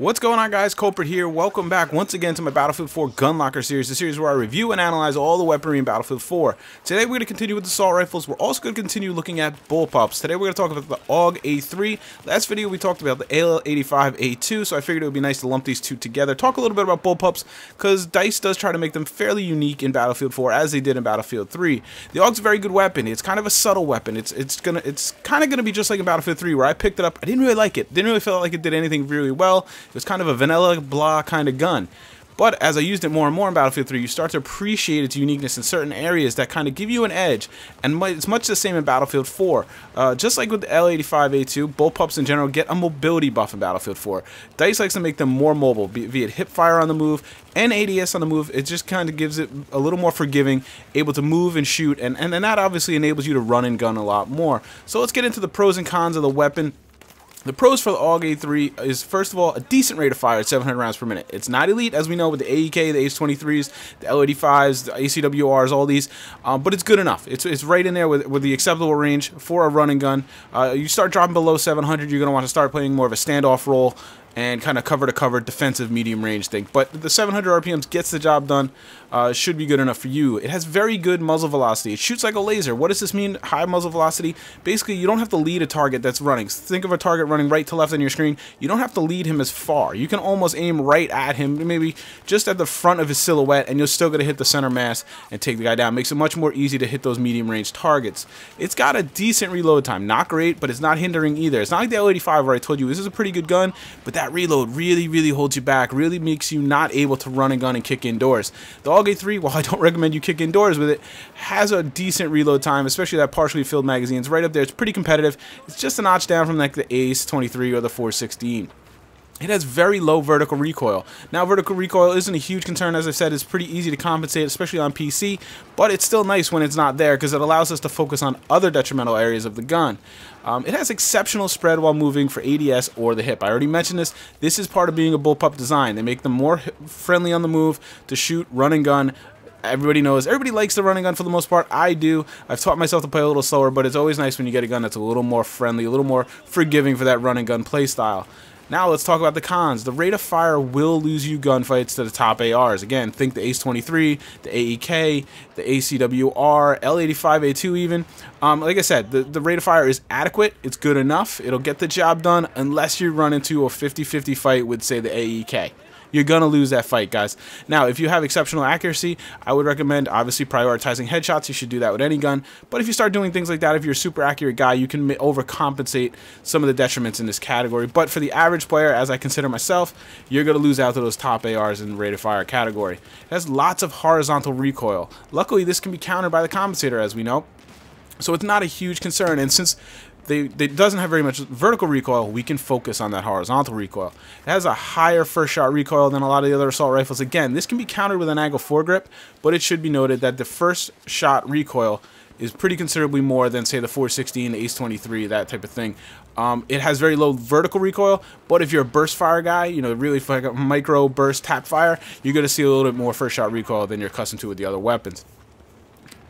What's going on, guys? Kulprit here. Welcome back once again to my Battlefield 4 Gun Locker series, the series where I review and analyze all the weaponry in Battlefield 4. Today we're going to continue with assault rifles. We're also going to continue looking at bullpups. Today we're going to talk about the AUG A3. Last video we talked about the AUG A3, so I figured it would be nice to lump these two together. Talk a little bit about bullpups, because DICE does try to make them fairly unique in Battlefield 4, as they did in Battlefield 3. The AUG's a very good weapon. It's kind of a subtle weapon. It's kind of going to be just like in Battlefield 3, where I picked it up. I didn't really like it. Didn't really feel like it did anything really well. It was kind of a vanilla blah kind of gun. But as I used it more and more in Battlefield 3, you start to appreciate its uniqueness in certain areas that kind of give you an edge, and it's much the same in Battlefield 4. Just like with the A3, bullpups in general get a mobility buff in Battlefield 4. DICE likes to make them more mobile, be it hip fire on the move and ADS on the move. It just kind of gives it a little more forgiving, able to move and shoot, and that obviously enables you to run and gun a lot more. So let's get into the pros and cons of the weapon. The pros for the AUG A3 is, first of all, a decent rate of fire at 700 rounds per minute. It's not elite, as we know, with the AEK, the H23s, the L85s, the ACWRs, all these, but it's good enough. It's right in there with the acceptable range for a run and gun. You start dropping below 700, you're going to want to start playing more of a standoff role and kind of cover-to-cover defensive medium range thing. But the 700 RPMs gets the job done, should be good enough for you. It has very good muzzle velocity. It shoots like a laser. What does this mean, high muzzle velocity? Basically, you don't have to lead a target that's running. Think of a target running right to left on your screen. You don't have to lead him as far. You can almost aim right at him, maybe just at the front of his silhouette, and you're still going to hit the center mass and take the guy down. Makes it much more easy to hit those medium range targets. It's got a decent reload time. Not great, but it's not hindering either. It's not like the L85 where I told you this is a pretty good gun, but that reload really holds you back, really makes you not able to run and gun and kick indoors. The AUG A3, while I don't recommend you kick indoors with it, has a decent reload time, especially that partially filled magazine. It's right up there. It's pretty competitive. It's just a notch down from like the ACE-23 or the 416. It has very low vertical recoil. Now, vertical recoil isn't a huge concern. As I said, it's pretty easy to compensate, especially on PC, but it's still nice when it's not there because it allows us to focus on other detrimental areas of the gun. It has exceptional spread while moving for ADS or the hip. I already mentioned this. This is part of being a bullpup design. They make them more friendly on the move to shoot, run and gun. Everybody knows. Everybody likes the running gun for the most part. I do. I've taught myself to play a little slower, but it's always nice when you get a gun that's a little more friendly, a little more forgiving for that run and gun play style. Now let's talk about the cons. The rate of fire will lose you gunfights to the top ARs. Again, think the ACE-23, the AEK, the ACWR, L85 A2 even. Like I said, the rate of fire is adequate. It's good enough. It'll get the job done unless you run into a 50-50 fight with, say, the AEK. You're going to lose that fight, guys. Now, if you have exceptional accuracy, I would recommend, obviously, prioritizing headshots. You should do that with any gun. But if you start doing things like that, if you're a super accurate guy, you can overcompensate some of the detriments in this category. But for the average player, as I consider myself, you're going to lose out to those top ARs in the rate of fire category. It has lots of horizontal recoil. Luckily, this can be countered by the compensator, as we know. So it's not a huge concern. And since it doesn't have very much vertical recoil, we can focus on that horizontal recoil. It has a higher first shot recoil than a lot of the other assault rifles. Again, this can be countered with an angle foregrip, but it should be noted that the first shot recoil is pretty considerably more than, say, the 416, the ACE-23, that type of thing. It has very low vertical recoil, but if you're a burst fire guy, you know, really like a micro burst tap fire, you're going to see a little bit more first shot recoil than you're accustomed to with the other weapons.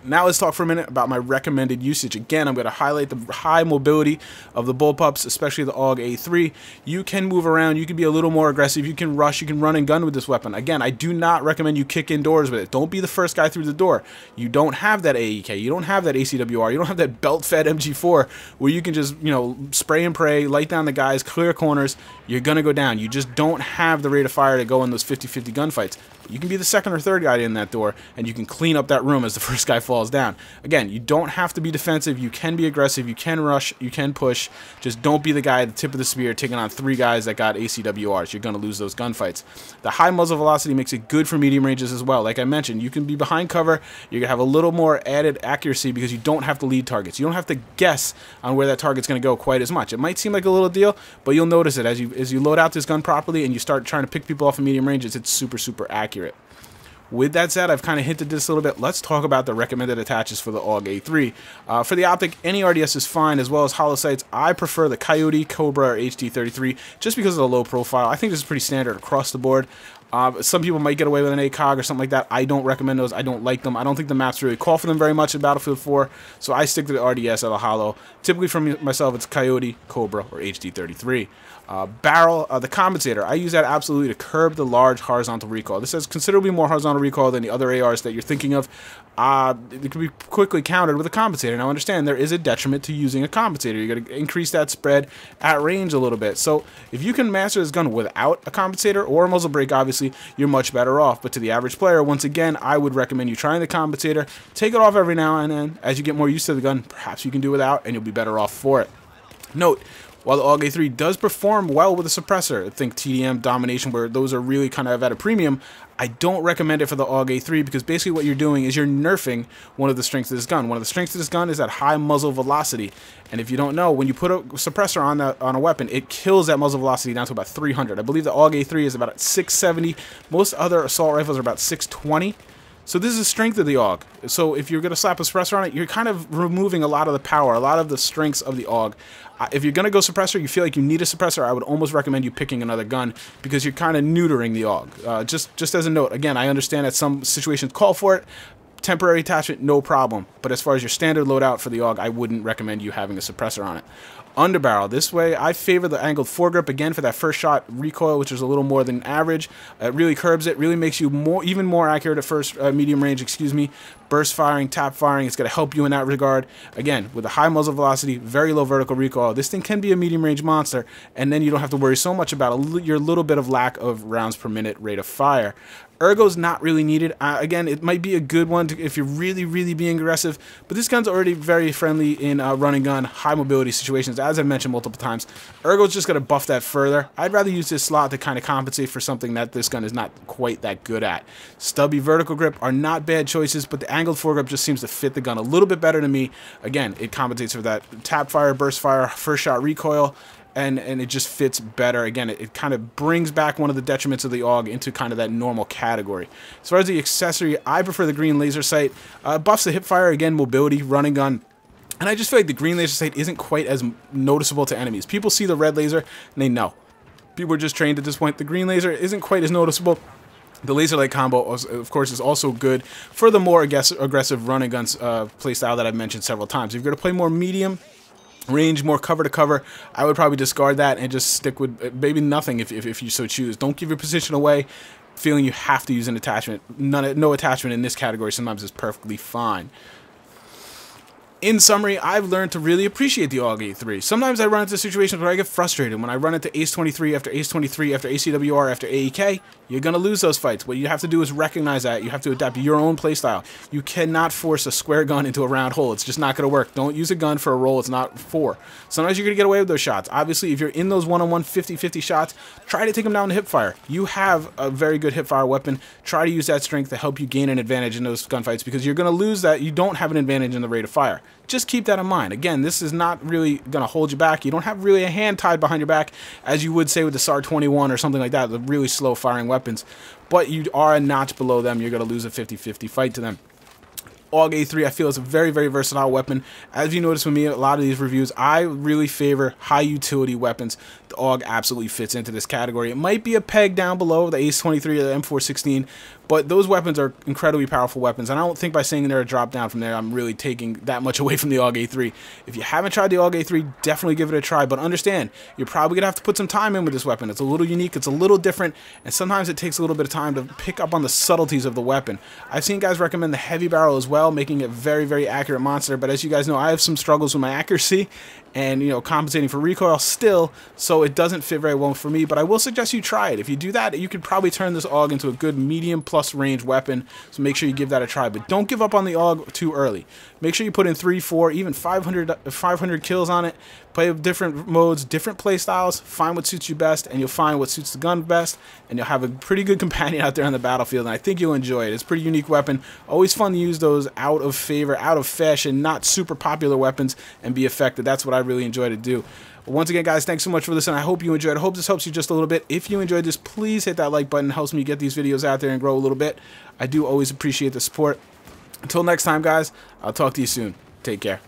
Now let's talk for a minute about my recommended usage. Again, I'm going to highlight the high mobility of the bullpups, especially the AUG A3. You can move around, you can be a little more aggressive, you can rush, you can run and gun with this weapon. Again, I do not recommend you kick indoors with it. Don't be the first guy through the door. You don't have that AEK, you don't have that ACWR, you don't have that belt-fed MG4 where you can just, you know, spray and pray, light down the guys, clear corners. You're going to go down. You just don't have the rate of fire to go in those 50-50 gunfights. You can be the second or third guy in that door, and you can clean up that room as the first guy falls down. Again, you don't have to be defensive. You can be aggressive. You can rush. You can push. Just don't be the guy at the tip of the spear taking on 3 guys that got ACWRs. You're going to lose those gunfights. The high muzzle velocity makes it good for medium ranges as well. Like I mentioned, you can be behind cover. You're going to have a little more added accuracy because you don't have to lead targets. You don't have to guess on where that target's going to go quite as much. It might seem like a little deal, but you'll notice it as you load out this gun properly and you start trying to pick people off in medium ranges. It's super accurate. With that said, I've kind of hinted this a little bit. Let's talk about the recommended attaches for the AUG A3. For the optic, any RDS is fine, as well as hollow sights. I prefer the Coyote, Cobra, or HD33 just because of the low profile. I think this is pretty standard across the board. Some people might get away with an ACOG or something like that. I don't recommend those. I don't like them. I don't think the maps really call for them very much in Battlefield 4, so I stick to the RDS at a hollow. Typically for myself, it's Coyote, Cobra, or HD33. Barrel, the compensator, I use that absolutely to curb the large horizontal recoil. This has considerably more horizontal recoil than the other ARs that you're thinking of. It can be quickly countered with a compensator. Now understand, there is a detriment to using a compensator. You got to increase that spread at range a little bit. So if you can master this gun without a compensator or a muzzle brake, obviously you're much better off. But to the average player, once again, I would recommend you trying the compensator. Take it off every now and then. As you get more used to the gun, perhaps you can do without, and you'll be better off for it. Note, while the AUG A3 does perform well with a suppressor, think TDM, Domination, where those are really kind of at a premium, I don't recommend it for the AUG A3 because basically what you're doing is you're nerfing one of the strengths of this gun. One of the strengths of this gun is that high muzzle velocity. And if you don't know, when you put a suppressor on a weapon, it kills that muzzle velocity down to about 300. I believe the AUG A3 is about at 670. Most other assault rifles are about 620. So this is the strength of the AUG. So if you're going to slap a suppressor on it, you're kind of removing a lot of the power, a lot of the strengths of the AUG. If you're going to go suppressor, you feel like you need a suppressor, I would almost recommend you picking another gun because you're kind of neutering the AUG. Just as a note, again, I understand that some situations call for it. Temporary attachment, no problem. But as far as your standard loadout for the AUG, I wouldn't recommend you having a suppressor on it. Underbarrel, this way I favor the angled foregrip again for that first shot recoil, which is a little more than average. It really curbs it, really makes you even more accurate at first medium range, burst firing, tap firing. It's going to help you in that regard. Again, with a high muzzle velocity, very low vertical recoil, this thing can be a medium range monster, and then you don't have to worry so much about your little bit of lack of rounds per minute rate of fire. Ergo's not really needed. Again, it might be a good one if you're really being aggressive, but this gun's already very friendly in run and gun, high mobility situations, as I've mentioned multiple times. Ergo's just going to buff that further. I'd rather use this slot to kind of compensate for something that this gun is not quite that good at. Stubby vertical grip are not bad choices, but the angled foregrip just seems to fit the gun a little bit better to me. Again, it compensates for that tap fire, burst fire, first shot recoil, and it just fits better. Again, it kind of brings back one of the detriments of the AUG into kind of that normal category. As far as the accessory, I prefer the green laser sight. Buffs the hip fire, again, mobility, running gun. And I just feel like the green laser sight isn't quite as noticeable to enemies. People see the red laser, and they know. People are just trained at this point. The green laser isn't quite as noticeable. The laser light combo, of course, is also good for the more aggressive run and gun playstyle that I've mentioned several times. If you're going to play more medium range, more cover to cover, I would probably discard that and just stick with maybe nothing if you so choose. Don't give your position away feeling you have to use an attachment. No attachment in this category sometimes is perfectly fine. In summary, I've learned to really appreciate the AUG A3. Sometimes I run into situations where I get frustrated. When I run into Ace 23 after Ace 23 after ACWR after AEK, you're going to lose those fights. What you have to do is recognize that. You have to adapt your own playstyle. You cannot force a square gun into a round hole. It's just not going to work. Don't use a gun for a role it's not for. Sometimes you're going to get away with those shots. Obviously, if you're in those one-on-one 50-50 shots, try to take them down to hipfire. You have a very good hipfire weapon. Try to use that strength to help you gain an advantage in those gunfights because you're going to lose that. You don't have an advantage in the rate of fire. Just keep that in mind. Again, this is not really going to hold you back. You don't have really a hand tied behind your back, as you would say with the SAR-21 or something like that, the really slow firing weapons. But you are a notch below them. You're going to lose a 50-50 fight to them. AUG A3, I feel, is a very versatile weapon. As you notice with me, a lot of these reviews, I really favor high utility weapons. The AUG absolutely fits into this category. It might be a peg down below the Ace 23 or the M416, but those weapons are incredibly powerful weapons, and I don't think by saying they're a drop down from there, I'm really taking that much away from the AUG A3. If you haven't tried the AUG A3, definitely give it a try, but understand, you're probably going to have to put some time in with this weapon. It's a little unique, it's a little different, and sometimes it takes a little bit of time to pick up on the subtleties of the weapon. I've seen guys recommend the heavy barrel as well, making it a very accurate monster, but as you guys know, I have some struggles with my accuracy, and, you know, compensating for recoil still, so it doesn't fit very well for me, but I will suggest you try it. If you do that, you could probably turn this AUG into a good medium plus range weapon, so make sure you give that a try, but don't give up on the AUG too early. Make sure you put in 3, 4, even 500 kills on it, play with different modes, different play styles, find what suits you best, and you'll find what suits the gun best, and you'll have a pretty good companion out there on the battlefield, and I think you'll enjoy it. It's a pretty unique weapon. Always fun to use those out of favor, out of fashion, not super popular weapons and be effective. That's what I really enjoy to do. Once again, guys, thanks so much for listening. I hope you enjoyed. I hope this helps you just a little bit. If you enjoyed this, please hit that like button. It helps me get these videos out there and grow a little bit. I do always appreciate the support. Until next time, guys, I'll talk to you soon. Take care.